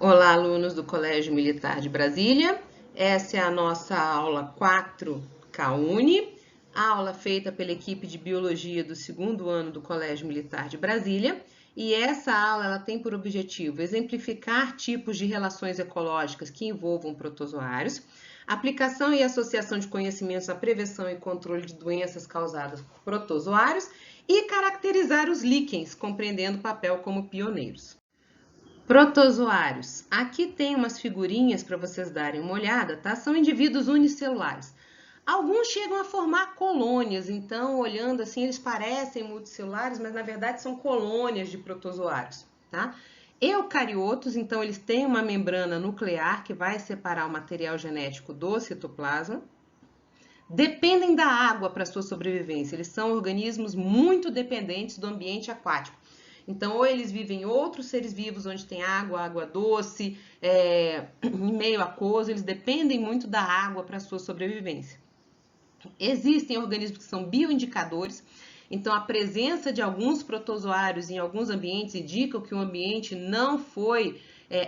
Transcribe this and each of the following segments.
Olá, alunos do Colégio Militar de Brasília. Essa é a nossa aula 4 CAUNI, aula feita pela equipe de Biologia do segundo ano do Colégio Militar de Brasília. E essa aula ela tem por objetivo exemplificar tipos de relações ecológicas que envolvam protozoários, aplicação e associação de conhecimentos à prevenção e controle de doenças causadas por protozoários e caracterizar os líquens, compreendendo o papel como pioneiros. Protozoários. Aqui tem umas figurinhas para vocês darem uma olhada, tá? São indivíduos unicelulares. Alguns chegam a formar colônias, então, olhando assim, eles parecem multicelulares, mas na verdade são colônias de protozoários, tá? Eucariotos, então, eles têm uma membrana nuclear que vai separar o material genético do citoplasma. Dependem da água para sua sobrevivência, eles são organismos muito dependentes do ambiente aquático. Então, ou eles vivem em outros seres vivos onde tem água, água doce, em meio aquoso, eles dependem muito da água para a sua sobrevivência. Existem organismos que são bioindicadores, então a presença de alguns protozoários em alguns ambientes indica que o ambiente não foi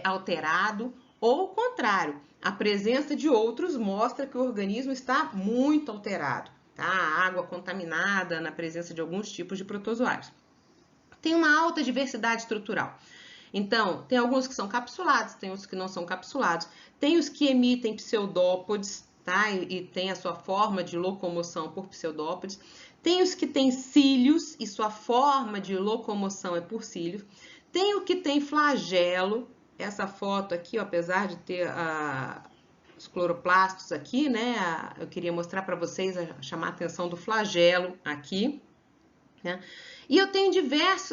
alterado, ou o contrário, a presença de outros mostra que o organismo está muito alterado, tá? A água contaminada na presença de alguns tipos de protozoários. Tem uma alta diversidade estrutural. Então, tem alguns que são capsulados, tem outros que não são capsulados, tem os que emitem pseudópodes, tá? E tem a sua forma de locomoção por pseudópodes. Tem os que têm cílios e sua forma de locomoção é por cílios. Tem o que tem flagelo. Essa foto aqui, ó, apesar de ter os cloroplastos aqui, né? Eu queria mostrar para vocês, chamar a atenção do flagelo aqui, né? E eu tenho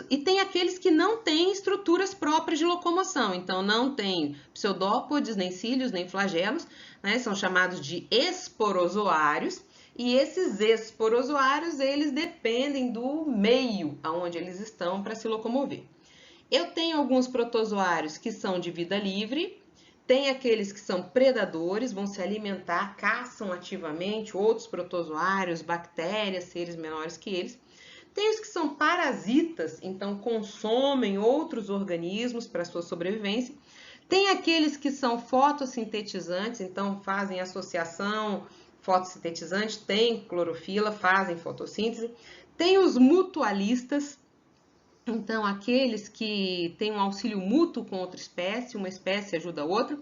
e tem aqueles que não têm estruturas próprias de locomoção, então não tem pseudópodes, nem cílios, nem flagelos, né? São chamados de esporozoários, e esses esporozoários, eles dependem do meio onde eles estão para se locomover. Eu tenho alguns protozoários que são de vida livre, tem aqueles que são predadores, vão se alimentar, caçam ativamente outros protozoários, bactérias, seres menores que eles. Tem os que são parasitas, então consomem outros organismos para sua sobrevivência. Tem aqueles que são fotossintetizantes, então fazem associação fotossintetizante, tem clorofila, fazem fotossíntese. Tem os mutualistas, então aqueles que têm um auxílio mútuo com outra espécie, uma espécie ajuda a outra.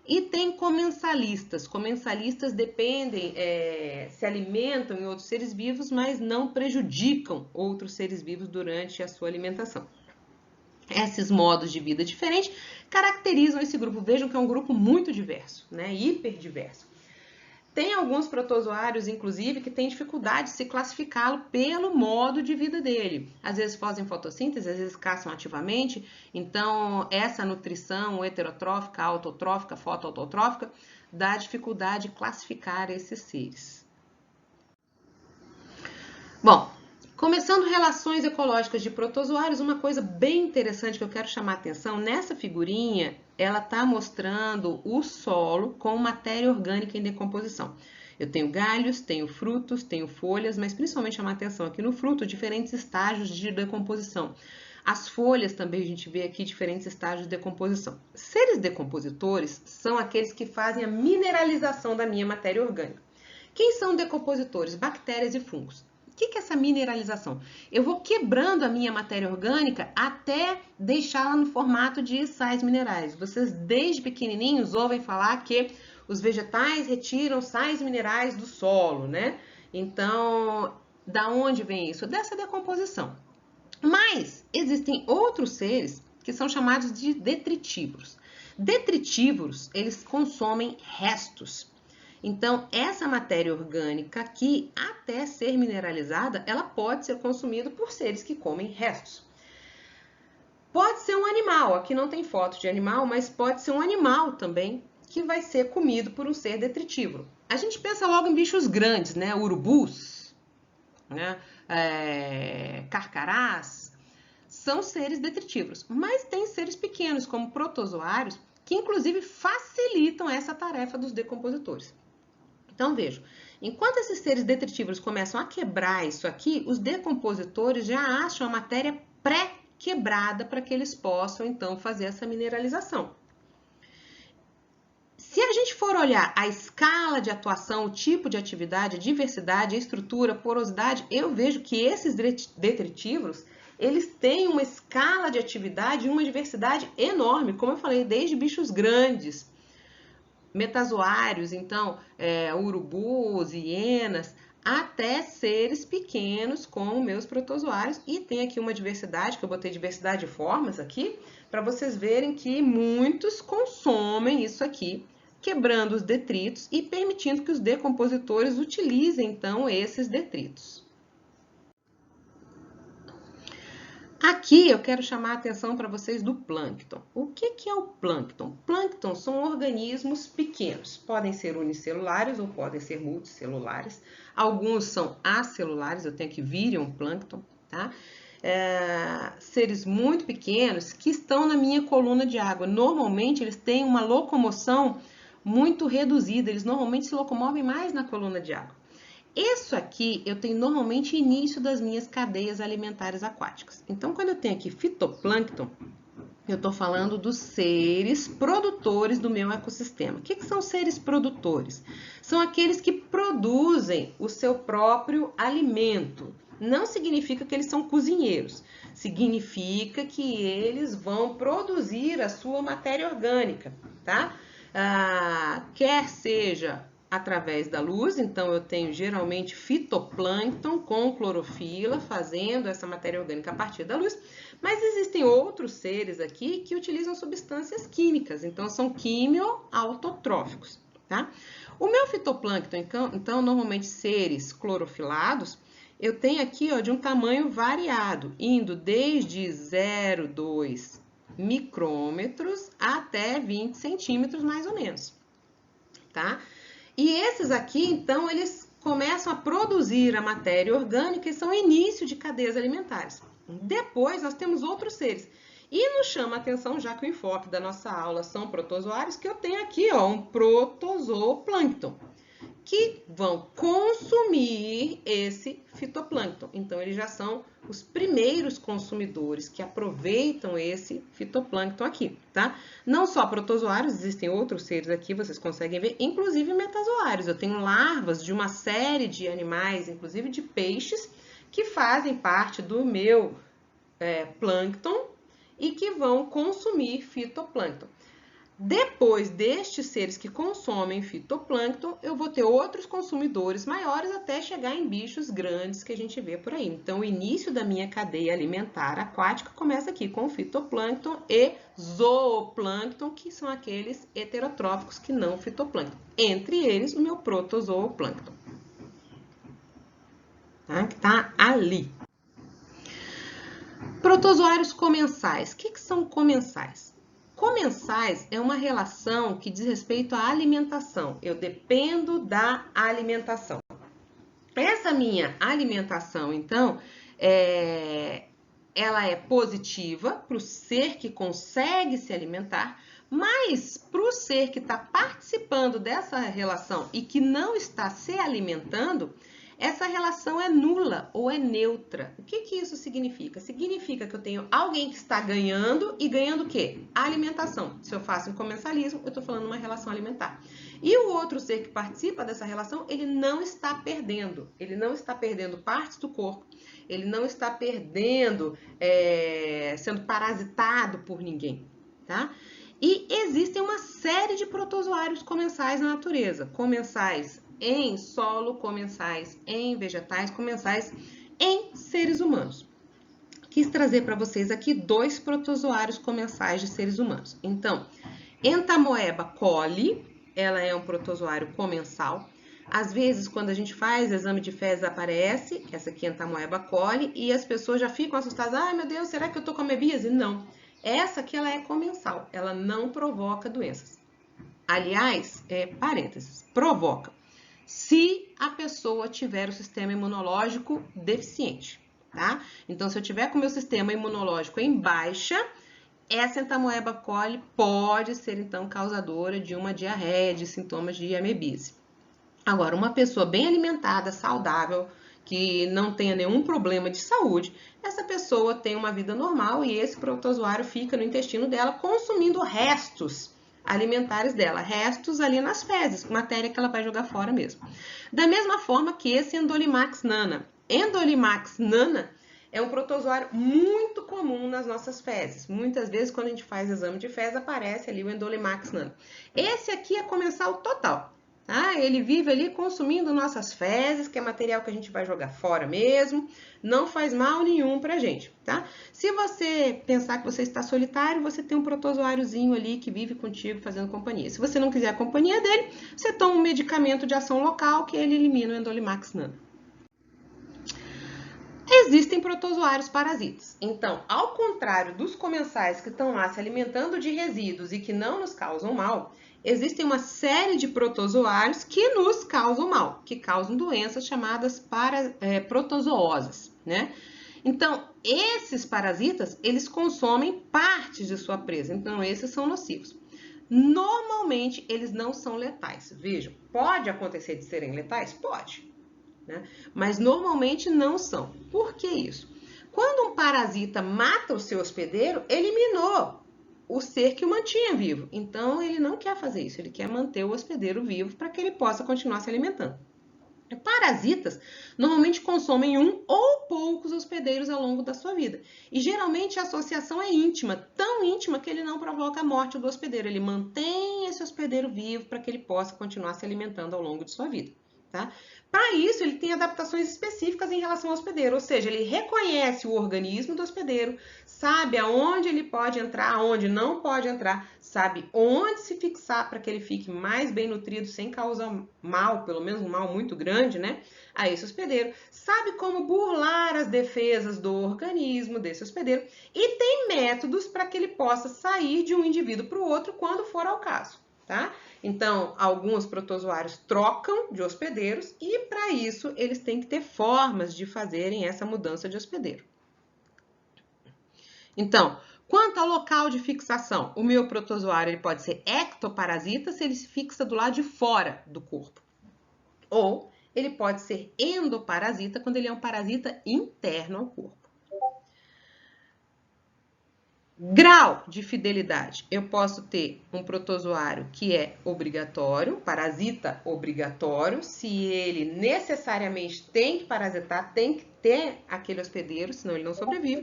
E tem comensalistas. Comensalistas dependem, se alimentam em outros seres vivos, mas não prejudicam outros seres vivos durante a sua alimentação. Esses modos de vida diferentes caracterizam esse grupo. Vejam que é um grupo muito diverso, né? Hiperdiverso. Tem alguns protozoários, inclusive, que têm dificuldade de se classificá-lo pelo modo de vida dele. Às vezes fazem fotossíntese, às vezes caçam ativamente. Então, essa nutrição heterotrófica, autotrófica, fotoautotrófica, dá dificuldade de classificar esses seres. Bom, começando relações ecológicas de protozoários, uma coisa bem interessante que eu quero chamar a atenção, nessa figurinha, ela está mostrando o solo com matéria orgânica em decomposição. Eu tenho galhos, tenho frutos, tenho folhas, mas principalmente chamar a atenção aqui no fruto, diferentes estágios de decomposição. As folhas também a gente vê aqui diferentes estágios de decomposição. Seres decompositores são aqueles que fazem a mineralização da minha matéria orgânica. Quem são decompositores? Bactérias e fungos. O que é essa mineralização? Eu vou quebrando a minha matéria orgânica até deixá-la no formato de sais minerais. Vocês, desde pequenininhos, ouvem falar que os vegetais retiram sais minerais do solo, né? Então, da onde vem isso? Dessa decomposição. Mas existem outros seres que são chamados de detritívoros. Detritívoros, eles consomem restos. Então, essa matéria orgânica aqui, até ser mineralizada, ela pode ser consumida por seres que comem restos. Pode ser um animal, aqui não tem foto de animal, mas pode ser um animal também que vai ser comido por um ser detritívoro. A gente pensa logo em bichos grandes, né? Urubus, né? Carcarás, são seres detritívoros. Mas tem seres pequenos, como protozoários, que inclusive facilitam essa tarefa dos decompositores. Então, vejo, enquanto esses seres detritívoros começam a quebrar isso aqui, os decompositores já acham a matéria pré-quebrada para que eles possam, então, fazer essa mineralização. Se a gente for olhar a escala de atuação, o tipo de atividade, a diversidade, a estrutura, porosidade, eu vejo que esses detritívoros, eles têm uma escala de atividade e uma diversidade enorme, como eu falei, desde bichos grandes, metazoários, então, urubus, hienas, até seres pequenos como meus protozoários. E tem aqui uma diversidade, que eu botei diversidade de formas aqui, para vocês verem que muitos consomem isso aqui, quebrando os detritos e permitindo que os decompositores utilizem, então, esses detritos. Aqui eu quero chamar a atenção para vocês do plâncton. O que é o plâncton? Plâncton são organismos pequenos, podem ser unicelulares ou podem ser multicelulares. Alguns são acelulares, eu tenho aqui virion plâncton, tá? Seres muito pequenos que estão na minha coluna de água. Normalmente eles têm uma locomoção muito reduzida, eles normalmente se locomovem mais na coluna de água. Isso aqui eu tenho normalmente início das minhas cadeias alimentares aquáticas. Então, quando eu tenho aqui fitoplâncton, eu estou falando dos seres produtores do meu ecossistema. O que são seres produtores? São aqueles que produzem o seu próprio alimento. Não significa que eles são cozinheiros, significa que eles vão produzir a sua matéria orgânica, tá? Quer seja através da luz, então eu tenho geralmente fitoplâncton com clorofila fazendo essa matéria orgânica a partir da luz, mas existem outros seres aqui que utilizam substâncias químicas, então são quimioautotróficos, tá? O meu fitoplâncton, então normalmente seres clorofilados, eu tenho aqui, ó, de um tamanho variado, indo desde 0,2 micrômetros até 20 centímetros mais ou menos, tá? E esses aqui, então, eles começam a produzir a matéria orgânica e são o início de cadeias alimentares. Depois, nós temos outros seres. E nos chama a atenção, já que o enfoque da nossa aula são protozoários, que eu tenho aqui, ó, um protozooplâncton, que vão consumir esse fitoplâncton. Então, eles já são os primeiros consumidores que aproveitam esse fitoplâncton aqui, tá? Não só protozoários, existem outros seres aqui, vocês conseguem ver, inclusive metazoários. Eu tenho larvas de uma série de animais, inclusive de peixes, que fazem parte do meu plâncton e que vão consumir fitoplâncton. Depois destes seres que consomem fitoplâncton, eu vou ter outros consumidores maiores até chegar em bichos grandes que a gente vê por aí. Então, o início da minha cadeia alimentar aquática começa aqui com fitoplâncton e zooplâncton, que são aqueles heterotróficos que não fitoplâncton. Entre eles, o meu protozooplâncton, tá? Que tá ali. Protozoários comensais. O que são comensais? Comensais é uma relação que diz respeito à alimentação. Eu dependo da alimentação. Essa minha alimentação, então, ela é positiva para o ser que consegue se alimentar, mas para o ser que está participando dessa relação e que não está se alimentando, essa relação é nula ou é neutra. O que isso significa? Significa que eu tenho alguém que está ganhando e ganhando o quê? A alimentação. Se eu faço um comensalismo, eu estou falando uma relação alimentar. E o outro ser que participa dessa relação, ele não está perdendo. Ele não está perdendo partes do corpo. Ele não está perdendo, sendo parasitado por ninguém, tá? E existem uma série de protozoários comensais na natureza. Comensais em solo, comensais em vegetais, comensais em seres humanos. Quis trazer para vocês aqui 2 protozoários comensais de seres humanos. Então, Entamoeba coli, ela é um protozoário comensal. Às vezes, quando a gente faz exame de fezes, aparece essa aqui, Entamoeba coli, e as pessoas já ficam assustadas. Ai, meu Deus, será que eu tô com amebíase? Não. Essa aqui, ela é comensal. Ela não provoca doenças. Aliás, parênteses, provoca se a pessoa tiver o sistema imunológico deficiente, tá? Então, se eu tiver com o meu sistema imunológico em baixa, essa Entamoeba coli pode ser, então, causadora de uma diarreia, de sintomas de amebíase. Agora, uma pessoa bem alimentada, saudável, que não tenha nenhum problema de saúde, essa pessoa tem uma vida normal e esse protozoário fica no intestino dela consumindo restos alimentares dela, restos ali nas fezes, matéria que ela vai jogar fora mesmo. Da mesma forma que esse Endolimax nana. Endolimax nana é um protozoário muito comum nas nossas fezes. Muitas vezes, quando a gente faz exame de fezes, aparece ali o Endolimax nana. Esse aqui é comensal total. Tá? Ele vive ali consumindo nossas fezes, que é material que a gente vai jogar fora mesmo. Não faz mal nenhum pra gente, tá? Se você pensar que você está solitário, você tem um protozoáriozinho ali que vive contigo fazendo companhia. Se você não quiser a companhia dele, você toma um medicamento de ação local que ele elimina o Endolimax nana. Existem protozoários parasitas. Então, ao contrário dos comensais que estão lá se alimentando de resíduos e que não nos causam mal, existem uma série de protozoários que nos causam mal, que causam doenças chamadas protozooses, né? Então, esses parasitas, eles consomem partes de sua presa, então esses são nocivos. Normalmente, eles não são letais. Vejam, pode acontecer de serem letais? Pode. Né? Mas normalmente não são. Por que isso? Quando um parasita mata o seu hospedeiro, eliminou o ser que o mantinha vivo. Então, ele não quer fazer isso, ele quer manter o hospedeiro vivo para que ele possa continuar se alimentando. Parasitas normalmente consomem um ou poucos hospedeiros ao longo da sua vida. E geralmente a associação é íntima, tão íntima que ele não provoca a morte do hospedeiro. Ele mantém esse hospedeiro vivo para que ele possa continuar se alimentando ao longo de sua vida. Tá? Para isso, ele tem adaptações específicas em relação ao hospedeiro, ou seja, ele reconhece o organismo do hospedeiro, sabe aonde ele pode entrar, aonde não pode entrar, sabe onde se fixar para que ele fique mais bem nutrido, sem causar mal, pelo menos um mal muito grande, né, a esse hospedeiro, sabe como burlar as defesas do organismo desse hospedeiro e tem métodos para que ele possa sair de um indivíduo para o outro quando for ao caso. Tá? Então, alguns protozoários trocam de hospedeiros e, para isso, eles têm que ter formas de fazerem essa mudança de hospedeiro. Então, quanto ao local de fixação, o meu protozoário ele pode ser ectoparasita se ele se fixa do lado de fora do corpo. Ou ele pode ser endoparasita quando ele é um parasita interno ao corpo. Grau de fidelidade. Eu posso ter um protozoário que é obrigatório, parasita obrigatório, se ele necessariamente tem que parasitar, tem que ter aquele hospedeiro, senão ele não sobrevive.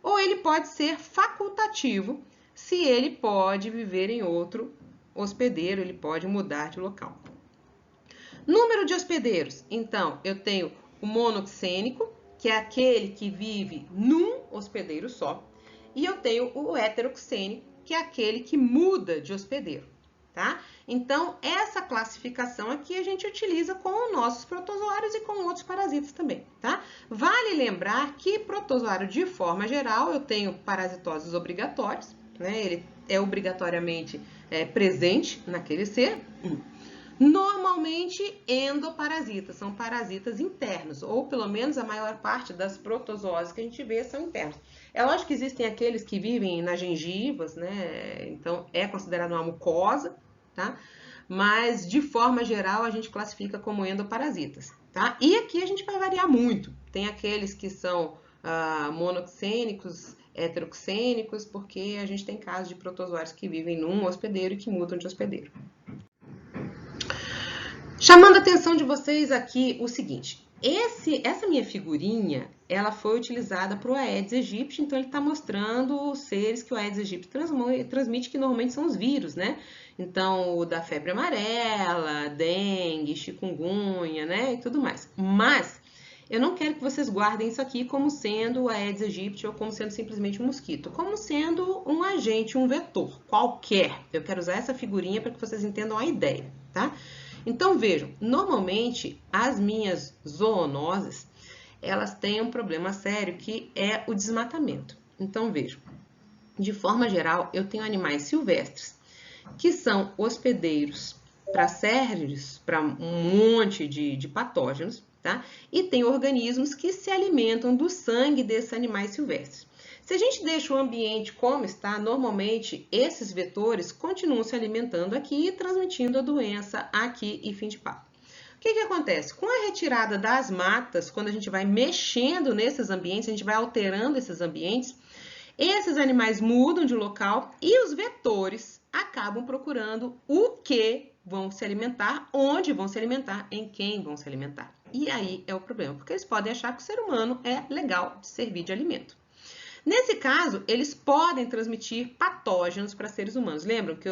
Ou ele pode ser facultativo, se ele pode viver em outro hospedeiro, ele pode mudar de local. Número de hospedeiros. Então, eu tenho o monoxênico, que é aquele que vive num hospedeiro só. E eu tenho o heteroxênico, que é aquele que muda de hospedeiro, tá? Então, essa classificação aqui a gente utiliza com os nossos protozoários e com outros parasitas também, tá? Vale lembrar que protozoário, de forma geral, eu tenho parasitoses obrigatórias, né? Ele é obrigatoriamente presente naquele ser. Normalmente endoparasitas, são parasitas internos, ou pelo menos a maior parte das protozooses que a gente vê são internos. É lógico que existem aqueles que vivem nas gengivas, né? Então é considerado uma mucosa, tá? Mas de forma geral a gente classifica como endoparasitas, tá? E aqui a gente vai variar muito. Tem aqueles que são monoxênicos, heteroxênicos, porque a gente tem casos de protozoários que vivem num hospedeiro e que mudam de hospedeiro. Chamando a atenção de vocês aqui o seguinte, essa minha figurinha, ela foi utilizada para o Aedes aegypti, então ele está mostrando os seres que o Aedes aegypti transmite, que normalmente são os vírus, né? Então, o da febre amarela, dengue, chikungunya, né? E tudo mais. Mas, eu não quero que vocês guardem isso aqui como sendo o Aedes aegypti ou como sendo simplesmente um mosquito, como sendo um agente, um vetor, qualquer. Eu quero usar essa figurinha para que vocês entendam a ideia, tá? Então, vejam, normalmente as minhas zoonoses, elas têm um problema sério que é o desmatamento. Então, vejam, de forma geral, eu tenho animais silvestres, que são hospedeiros para cernes, para um monte de patógenos, tá? E tem organismos que se alimentam do sangue desses animais silvestres. Se a gente deixa o ambiente como está, normalmente esses vetores continuam se alimentando aqui e transmitindo a doença aqui e fim de papo. O que acontece? Com a retirada das matas, quando a gente vai mexendo nesses ambientes, a gente vai alterando esses ambientes, esses animais mudam de local e os vetores acabam acabam procurando o que vão se alimentar, onde vão se alimentar, em quem vão se alimentar. E aí é o problema, porque eles podem achar que o ser humano é legal de servir de alimento. Nesse caso, eles podem transmitir patógenos para seres humanos. Lembram que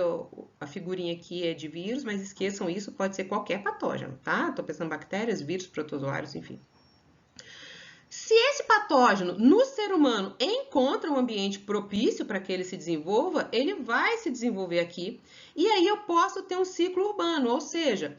a figurinha aqui é de vírus, mas esqueçam isso, pode ser qualquer patógeno, tá? Estou pensando em bactérias, vírus, protozoários, enfim. Se esse patógeno no ser humano encontra um ambiente propício para que ele se desenvolva, ele vai se desenvolver aqui. E aí eu posso ter um ciclo urbano, ou seja,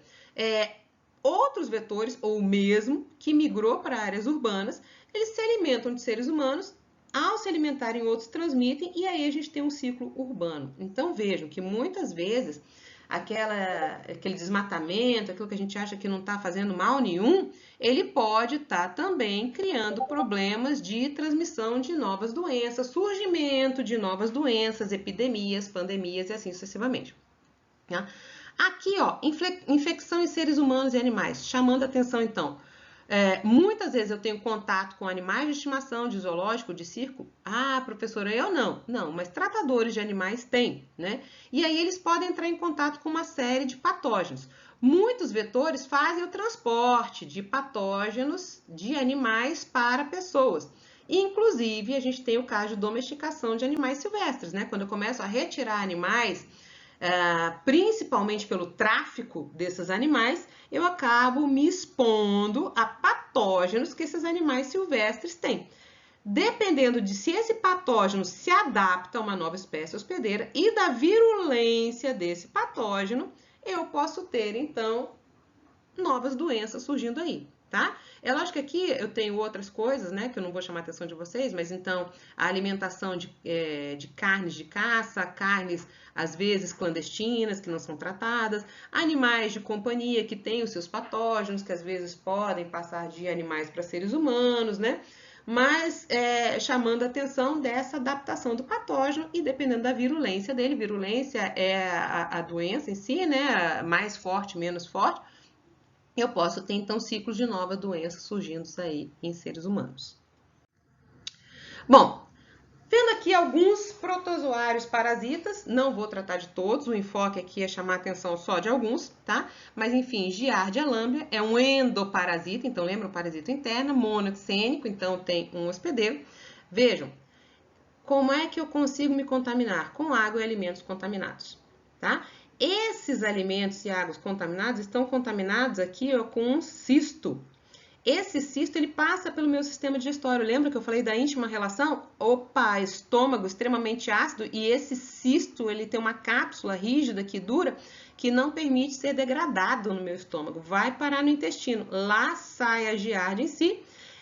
outros vetores, ou o mesmo, que migrou para áreas urbanas, eles se alimentam de seres humanos. Ao se alimentarem, outros transmitem, e aí a gente tem um ciclo urbano. Então, vejam que muitas vezes aquele desmatamento, aquilo que a gente acha que não está fazendo mal nenhum, ele pode estar também criando problemas de transmissão de novas doenças, surgimento de novas doenças, epidemias, pandemias e assim sucessivamente. Tá? Aqui, ó, infecção em seres humanos e animais, chamando a atenção então. Muitas vezes eu tenho contato com animais de estimação, de zoológico, de circo. Ah, professora, eu não. Não, mas tratadores de animais têm, né? E aí eles podem entrar em contato com uma série de patógenos. Muitos vetores fazem o transporte de patógenos de animais para pessoas. Inclusive, a gente tem o caso de domesticação de animais silvestres, né? Quando eu começo a retirar animais, principalmente pelo tráfico desses animais, eu acabo me expondo a patógenos que esses animais silvestres têm. Dependendo de se esse patógeno se adapta a uma nova espécie hospedeira e da virulência desse patógeno, eu posso ter, então, novas doenças surgindo aí, tá? É lógico que aqui eu tenho outras coisas, né, que eu não vou chamar a atenção de vocês, mas então a alimentação de carnes de caça, carnes às vezes clandestinas, que não são tratadas, animais de companhia que têm os seus patógenos, que às vezes podem passar de animais para seres humanos, né? Mas chamando a atenção dessa adaptação do patógeno e dependendo da virulência dele, virulência é a doença em si, né? Mais forte, menos forte, eu posso ter, então, ciclos de nova doença surgindo aí em seres humanos. Bom, vendo aqui alguns protozoários parasitas, não vou tratar de todos, o enfoque aqui é chamar a atenção só de alguns, tá? Mas, enfim, Giardia lamblia é um endoparasita, então lembra o parasita interno, monoxênico, então tem um hospedeiro. Vejam, como é que eu consigo me contaminar? Com água e alimentos contaminados, tá? Esses alimentos e águas contaminados estão contaminados aqui com um cisto. Esse cisto, ele passa pelo meu sistema digestório. Lembra que eu falei da íntima relação? Opa, estômago extremamente ácido e esse cisto, ele tem uma cápsula rígida que dura, que não permite ser degradado no meu estômago. Vai parar no intestino. Lá sai a giardia em si,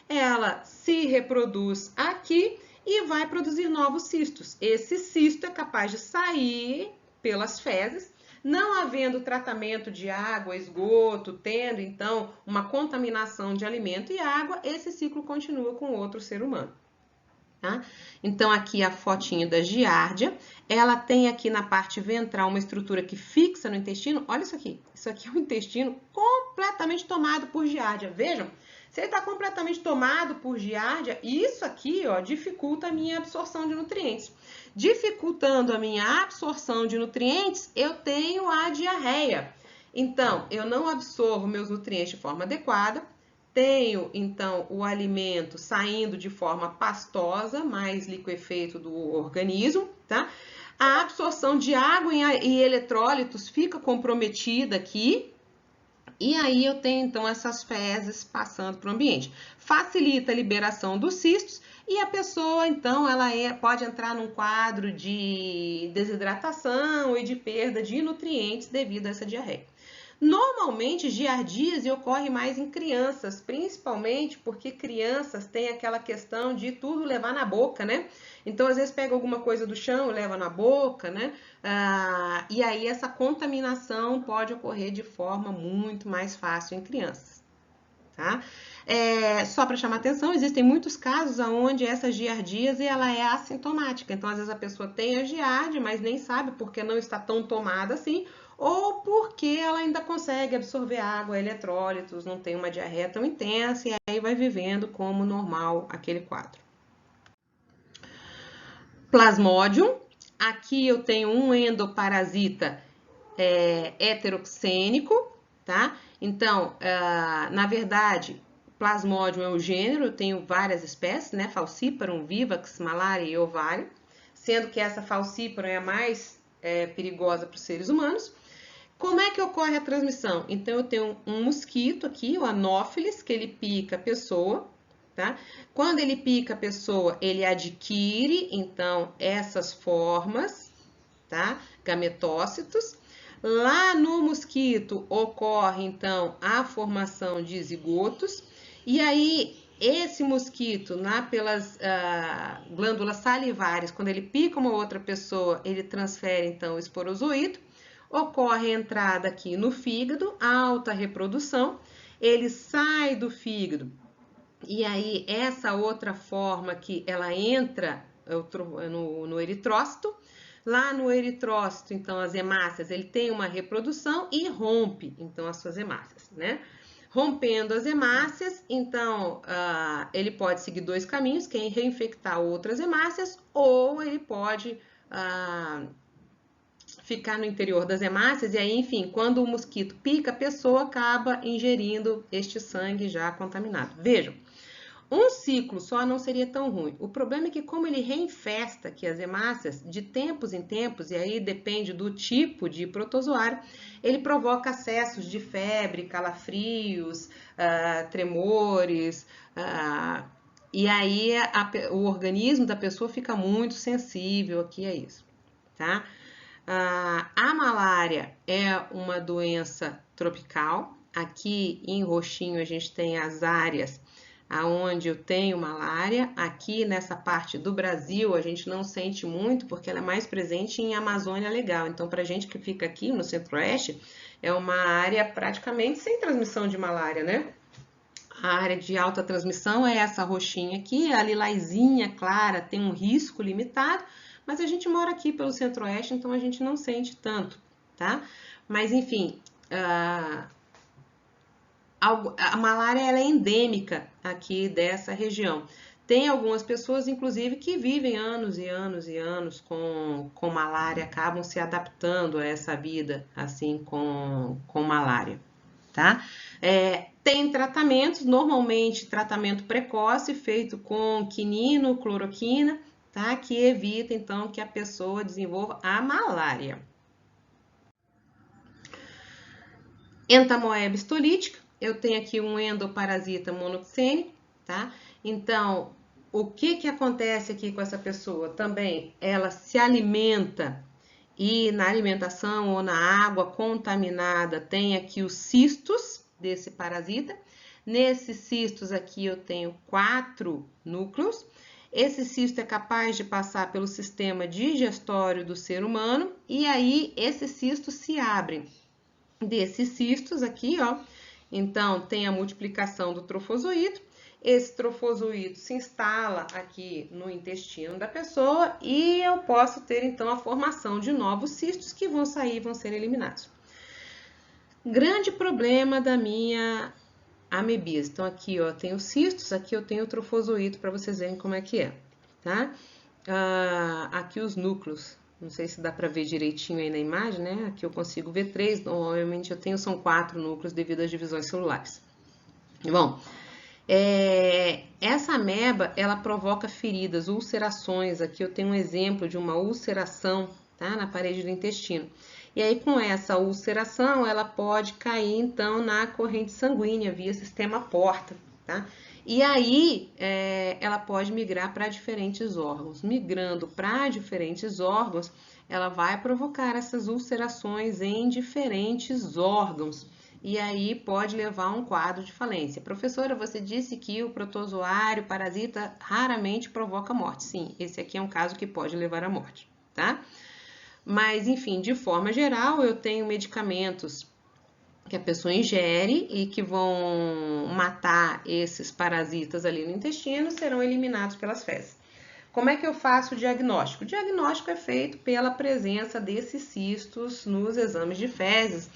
ela se reproduz aqui e vai produzir novos cistos. Esse cisto é capaz de sair pelas fezes. Não havendo tratamento de água, esgoto, tendo então uma contaminação de alimento e água, esse ciclo continua com outro ser humano. Tá? Então, aqui a fotinho da giardia, ela tem aqui na parte ventral uma estrutura que fixa no intestino. Olha isso aqui é um intestino completamente tomado por giardia. Vejam, se ele está completamente tomado por giardia, isso aqui ó, dificulta a minha absorção de nutrientes. Dificultando a minha absorção de nutrientes, eu tenho a diarreia. Então, eu não absorvo meus nutrientes de forma adequada, tenho, então, o alimento saindo de forma pastosa, mais liquefeito do organismo, tá? A absorção de água e eletrólitos fica comprometida aqui, e aí eu tenho, então, essas fezes passando para o ambiente. Facilita a liberação dos cistos e a pessoa, então, ela pode entrar num quadro de desidratação e de perda de nutrientes devido a essa diarreia. Normalmente, giardíase ocorre mais em crianças, principalmente porque crianças têm aquela questão de tudo levar na boca, né? Então, às vezes, pega alguma coisa do chão, leva na boca, né? E aí, essa contaminação pode ocorrer de forma muito mais fácil em crianças, tá? Só para chamar atenção, existem muitos casos onde essa giardíase ela é assintomática. Então, às vezes, a pessoa tem a giardia, mas nem sabe porque não está tão tomada assim, ou porque ela ainda consegue absorver água, eletrólitos, não tem uma diarreia tão intensa e aí vai vivendo como normal aquele quadro. Plasmodium Aqui eu tenho um endoparasita heteroxênico, tá? Então, na verdade, Plasmodium é o gênero, eu tenho várias espécies, né? Falciparum, Vivax, Malaria e Ovário, sendo que essa Falciparum é a mais perigosa para os seres humanos. Como é que ocorre a transmissão? Então, eu tenho um mosquito aqui, o Anopheles, que ele pica a pessoa, tá? Quando ele pica a pessoa, ele adquire, então, essas formas, tá? Gametócitos. Lá no mosquito ocorre, então, a formação de zigotos. E aí, esse mosquito, pelas glândulas salivares, quando ele pica uma outra pessoa, ele transfere, então, o esporozoito. Ocorre a entrada aqui no fígado, alta reprodução. Ele sai do fígado. E aí, essa outra forma aqui, ela entra no eritrócito. Lá no eritrócito, então, as hemácias, ele tem uma reprodução e rompe, então, as suas hemácias, né? Rompendo as hemácias, então, ele pode seguir dois caminhos, que é reinfectar outras hemácias, ou ele pode ficar no interior das hemácias, e aí, enfim, quando o mosquito pica, a pessoa acaba ingerindo este sangue já contaminado. Vejam, um ciclo só não seria tão ruim. O problema é que, como ele reinfesta aqui as hemácias de tempos em tempos, e aí depende do tipo de protozoário, ele provoca acessos de febre, calafrios, tremores, e aí o organismo da pessoa fica muito sensível aqui a isso, tá? A malária é uma doença tropical. Aqui em roxinho a gente tem as áreas aonde eu tenho malária. Aqui nessa parte do Brasil a gente não sente muito porque ela é mais presente em Amazônia Legal. Então, para a gente que fica aqui no Centro-Oeste, é uma área praticamente sem transmissão de malária, né? A área de alta transmissão é essa roxinha aqui, a lilazinha clara tem um risco limitado, mas a gente mora aqui pelo Centro-Oeste, então a gente não sente tanto, tá? Mas, enfim, a malária ela é endêmica aqui dessa região. Tem algumas pessoas, inclusive, que vivem anos e anos e anos com malária, acabam se adaptando a essa vida, assim, com malária, tá? Tem tratamentos, normalmente tratamento precoce, feito com quinino, cloroquina, tá? Que evita, então, que a pessoa desenvolva a malária. Entamoeba histolítica, eu tenho aqui um endoparasita monoxênico, tá? Então, o que acontece aqui com essa pessoa? Também, ela se alimenta e na alimentação ou na água contaminada tem aqui os cistos desse parasita. Nesses cistos aqui eu tenho 4 núcleos. Esse cisto é capaz de passar pelo sistema digestório do ser humano e aí esses cistos se abrem. Desses cistos aqui, ó, então tem a multiplicação do trofozoito. Esse trofozoito se instala aqui no intestino da pessoa e eu posso ter então a formação de novos cistos que vão sair e vão ser eliminados. Grande problema da minha amebíase. Então aqui ó, tem os cistos, aqui eu tenho o trofozoito para vocês verem como é que é, tá? Aqui os núcleos, não sei se dá para ver direitinho aí na imagem, né? Aqui eu consigo ver 3, normalmente eu tenho são 4 núcleos devido às divisões celulares. Bom, essa ameba, ela provoca feridas, ulcerações. Aqui eu tenho um exemplo de uma ulceração, tá? Na parede do intestino. E aí, com essa ulceração, ela pode cair, então, na corrente sanguínea, via sistema porta, tá? E aí, ela pode migrar para diferentes órgãos. Migrando para diferentes órgãos, ela vai provocar essas ulcerações em diferentes órgãos. E aí pode levar a um quadro de falência. Professora, você disse que o protozoário parasita raramente provoca morte. Sim, esse aqui é um caso que pode levar à morte, tá? Mas, enfim, de forma geral, eu tenho medicamentos que a pessoa ingere e que vão matar esses parasitas ali no intestino, serão eliminados pelas fezes. Como é que eu faço o diagnóstico? O diagnóstico é feito pela presença desses cistos nos exames de fezes.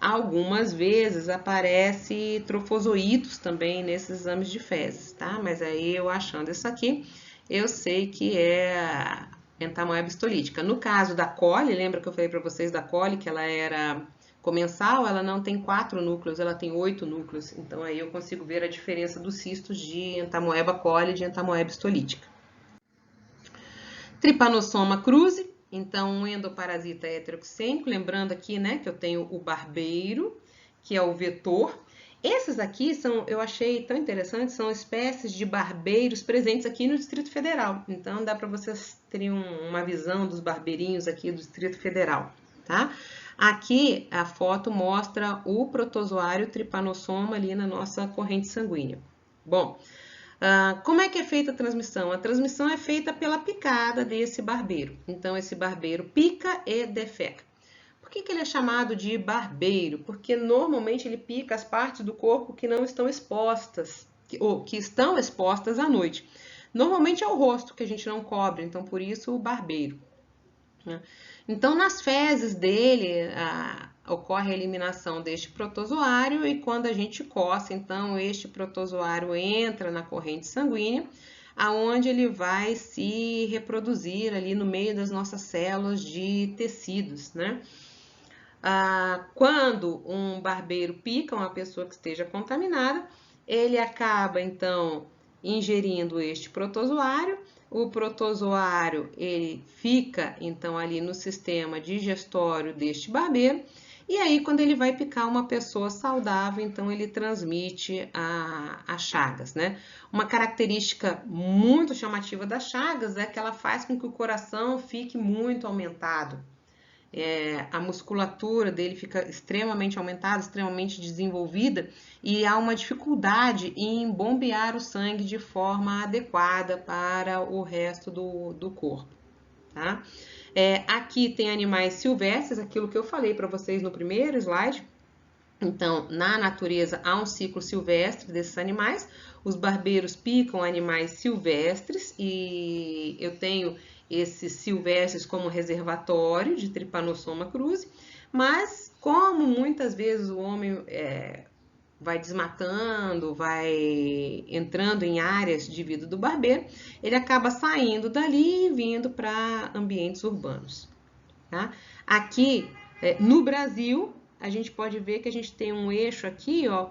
Algumas vezes aparece trofozoítos também nesses exames de fezes, tá? Mas aí eu achando isso aqui, eu sei que é entamoeba histolítica. No caso da coli, lembra que eu falei para vocês da coli que ela era comensal? Ela não tem 4 núcleos, ela tem 8 núcleos. Então aí eu consigo ver a diferença dos cistos de entamoeba coli e de entamoeba histolítica. Trypanosoma cruzi, então um endoparasita heteroxênico, lembrando aqui, né, que eu tenho o barbeiro, que é o vetor. Esses aqui são, eu achei tão interessantes, são espécies de barbeiros presentes aqui no Distrito Federal. Então dá para vocês terem uma visão dos barbeirinhos aqui do Distrito Federal, tá? Aqui a foto mostra o protozoário Trypanosoma ali na nossa corrente sanguínea. Bom, como é que é feita a transmissão? A transmissão é feita pela picada desse barbeiro. Então esse barbeiro pica e defeca. Por que ele é chamado de barbeiro? Porque normalmente ele pica as partes do corpo que não estão expostas, ou que estão expostas à noite. Normalmente é o rosto que a gente não cobre, então por isso o barbeiro. Então nas fezes dele ocorre a eliminação deste protozoário e quando a gente coça, então este protozoário entra na corrente sanguínea, aonde ele vai se reproduzir ali no meio das nossas células de tecidos, né? Quando um barbeiro pica uma pessoa que esteja contaminada, ele acaba então ingerindo este protozoário. O protozoário ele fica então ali no sistema digestório deste barbeiro. E aí, quando ele vai picar uma pessoa saudável, então ele transmite a chagas, né? Uma característica muito chamativa das chagas é que ela faz com que o coração fique muito aumentado. A musculatura dele fica extremamente aumentada, extremamente desenvolvida e há uma dificuldade em bombear o sangue de forma adequada para o resto do corpo, tá? Aqui tem animais silvestres, aquilo que eu falei para vocês no primeiro slide. Então, na natureza há um ciclo silvestre desses animais. Os barbeiros picam animais silvestres e eu tenho esses silvestres como reservatório de Trypanosoma cruzi, mas como muitas vezes o homem vai desmatando, vai entrando em áreas de vida do barbeiro, ele acaba saindo dali e vindo para ambientes urbanos, tá? Aqui no Brasil, a gente pode ver que a gente tem um eixo aqui, ó,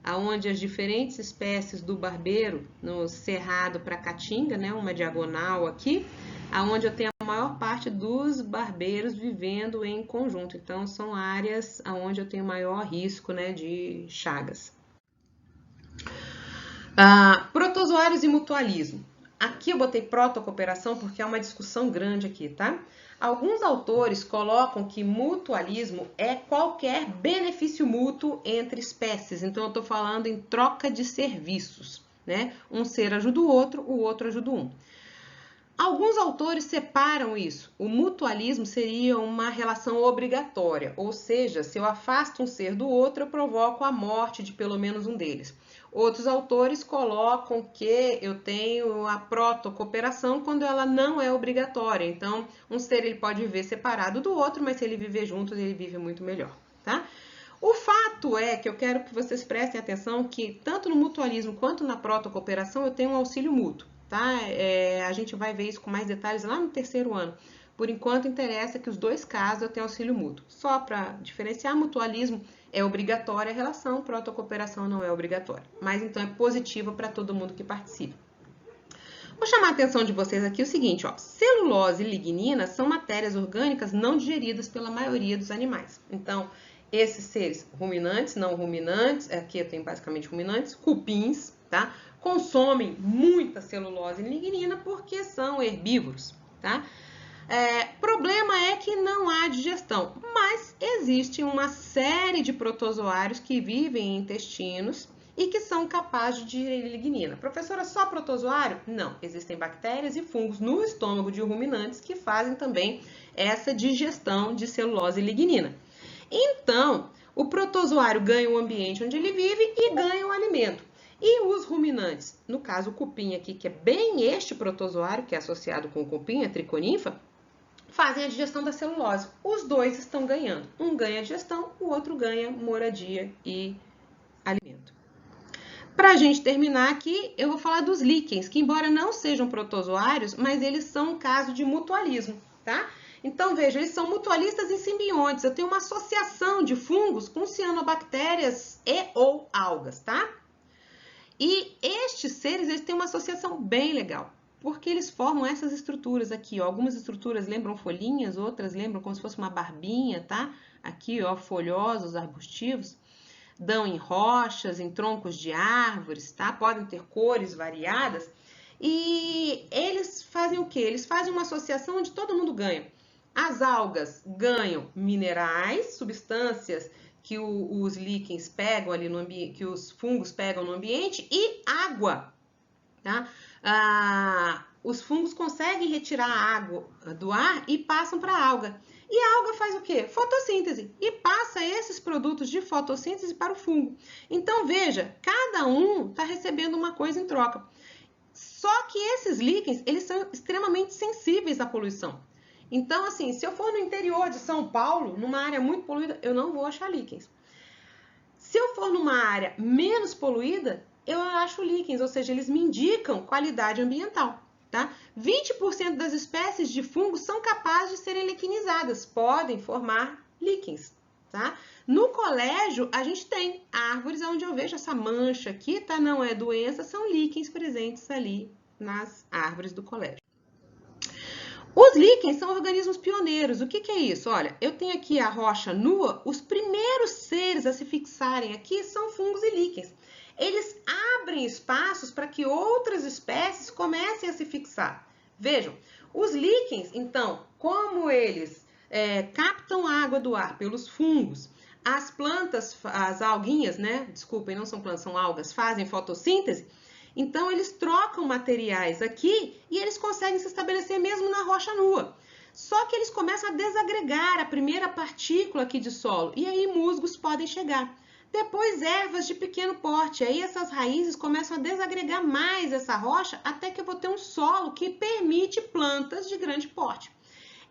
onde as diferentes espécies do barbeiro, no Cerrado para Caatinga, né, uma diagonal aqui, aonde eu tenho a maior parte dos barbeiros vivendo em conjunto. Então, são áreas onde eu tenho maior risco, né, de chagas. Protozoários e mutualismo. Aqui eu botei protocooperação porque é uma discussão grande aqui, tá? Alguns autores colocam que mutualismo é qualquer benefício mútuo entre espécies. Então, eu estou falando em troca de serviços, né? Um ser ajuda o outro ajuda um. Alguns autores separam isso. O mutualismo seria uma relação obrigatória, ou seja, se eu afasto um ser do outro, eu provoco a morte de pelo menos um deles. Outros autores colocam que eu tenho a protocooperação quando ela não é obrigatória. Então, um ser ele pode viver separado do outro, mas se ele viver juntos, ele vive muito melhor, tá? O fato é que eu quero que vocês prestem atenção que tanto no mutualismo quanto na protocooperação eu tenho um auxílio mútuo, tá? A gente vai ver isso com mais detalhes lá no terceiro ano. Por enquanto, interessa que os dois casos eu tenho auxílio mútuo. Só para diferenciar, mutualismo é obrigatória a relação, protocooperação não é obrigatória. Mas então é positiva para todo mundo que participa. Vou chamar a atenção de vocês aqui o seguinte, ó, celulose e lignina são matérias orgânicas não digeridas pela maioria dos animais. Então, esses seres ruminantes, não ruminantes, aqui eu tenho basicamente ruminantes, cupins, tá? Consomem muita celulose e lignina porque são herbívoros, tá? Problema é que não há digestão, mas existe uma série de protozoários que vivem em intestinos e que são capazes de digerir lignina. Professora, só protozoário? Não, existem bactérias e fungos no estômago de ruminantes que fazem também essa digestão de celulose e lignina. Então, o protozoário ganha o ambiente onde ele vive e ganha o alimento. E os ruminantes, no caso o cupim aqui, que é bem este protozoário, que é associado com o cupim, a triconinfa, fazem a digestão da celulose. Os dois estão ganhando. Um ganha digestão, o outro ganha moradia e alimento. Para a gente terminar aqui, eu vou falar dos líquens, que embora não sejam protozoários, mas eles são um caso de mutualismo, tá? Então, veja, eles são mutualistas em simbiontes. Eu tenho uma associação de fungos com cianobactérias e ou algas, tá? E estes seres, eles têm uma associação bem legal, porque eles formam essas estruturas aqui, ó. Algumas estruturas lembram folhinhas, outras lembram como se fosse uma barbinha, tá? Aqui, ó, folhosos, arbustivos. Dão em rochas, em troncos de árvores, tá? Podem ter cores variadas. E eles fazem o quê? Eles fazem uma associação onde todo mundo ganha. As algas ganham minerais, substâncias que os líquens pegam ali no ambiente, que os fungos pegam no ambiente, e água, tá? Os fungos conseguem retirar a água do ar e passam para a alga. E a alga faz o quê? Fotossíntese. E passa esses produtos de fotossíntese para o fungo. Então, veja, cada um está recebendo uma coisa em troca. Só que esses líquens, eles são extremamente sensíveis à poluição. Então, assim, se eu for no interior de São Paulo, numa área muito poluída, eu não vou achar líquens. Se eu for numa área menos poluída, eu acho líquens, ou seja, eles me indicam qualidade ambiental. Tá? 20% das espécies de fungos são capazes de serem liquenizadas, podem formar líquens. Tá? No colégio, a gente tem árvores onde eu vejo essa mancha aqui, tá? Não é doença, são líquens presentes ali nas árvores do colégio. Os líquens são organismos pioneiros. O que é isso? Olha, eu tenho aqui a rocha nua, os primeiros seres a se fixarem aqui são fungos e líquens. Eles abrem espaços para que outras espécies comecem a se fixar. Vejam, os líquens, então, como eles captam a água do ar pelos fungos, as plantas, as alguinhas, né? Desculpem, não são plantas, são algas, fazem fotossíntese. Então, eles trocam materiais aqui e eles conseguem se estabelecer mesmo na rocha nua. Só que eles começam a desagregar a primeira partícula aqui de solo e aí musgos podem chegar. Depois, ervas de pequeno porte. Aí essas raízes começam a desagregar mais essa rocha até que eu vou ter um solo que permite plantas de grande porte.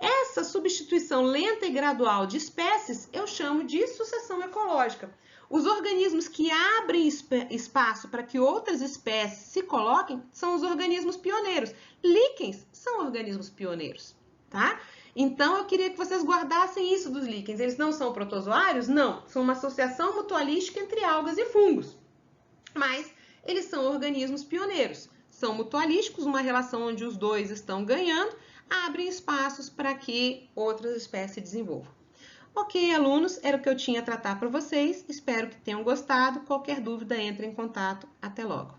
Essa substituição lenta e gradual de espécies eu chamo de sucessão ecológica. Os organismos que abrem espaço para que outras espécies se coloquem são os organismos pioneiros. Líquens são organismos pioneiros, tá? Então, eu queria que vocês guardassem isso dos líquens. Eles não são protozoários? Não. São uma associação mutualística entre algas e fungos. Mas eles são organismos pioneiros. São mutualísticos, uma relação onde os dois estão ganhando, abrem espaços para que outras espécies se desenvolvam. Ok, alunos, era o que eu tinha a tratar para vocês. Espero que tenham gostado. Qualquer dúvida, entre em contato. Até logo.